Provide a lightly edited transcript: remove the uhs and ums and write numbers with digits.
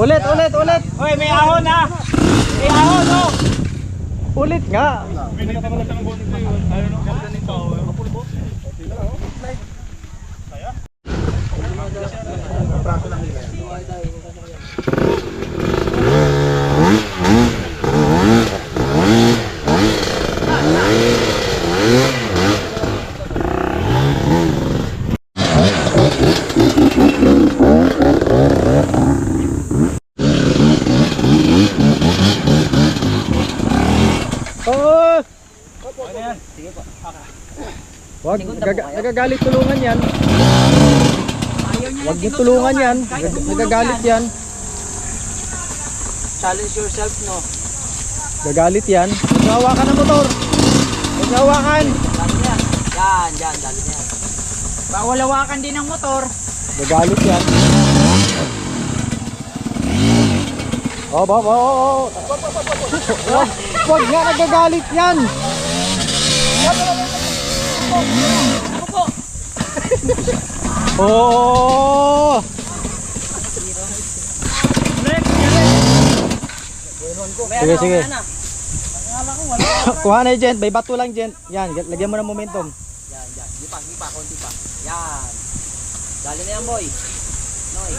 Ulit, ulit, ulit. Hoy, may ahon ha. May ahon, no. Ulit nga. Oh! Wag, nagagalit tulungan yan. Wag niyo tulungan yan. Nagagalit yan. Challenge yourself, no. Gagalit yan. Hawakan ng motor. Hawakan. Dali yan. Yan, dali yan. Bawal hawakan din ng motor. Gagalit yan. Oh, oh. Wag nga, nagagalit yan. Oh! Sige, sige. Kuha na Jen, may bato lang Jen. Yan, lagyan mo ng momentum. Yan. Gipa, konti pa. Yan. Dali na yan, boy. Noy.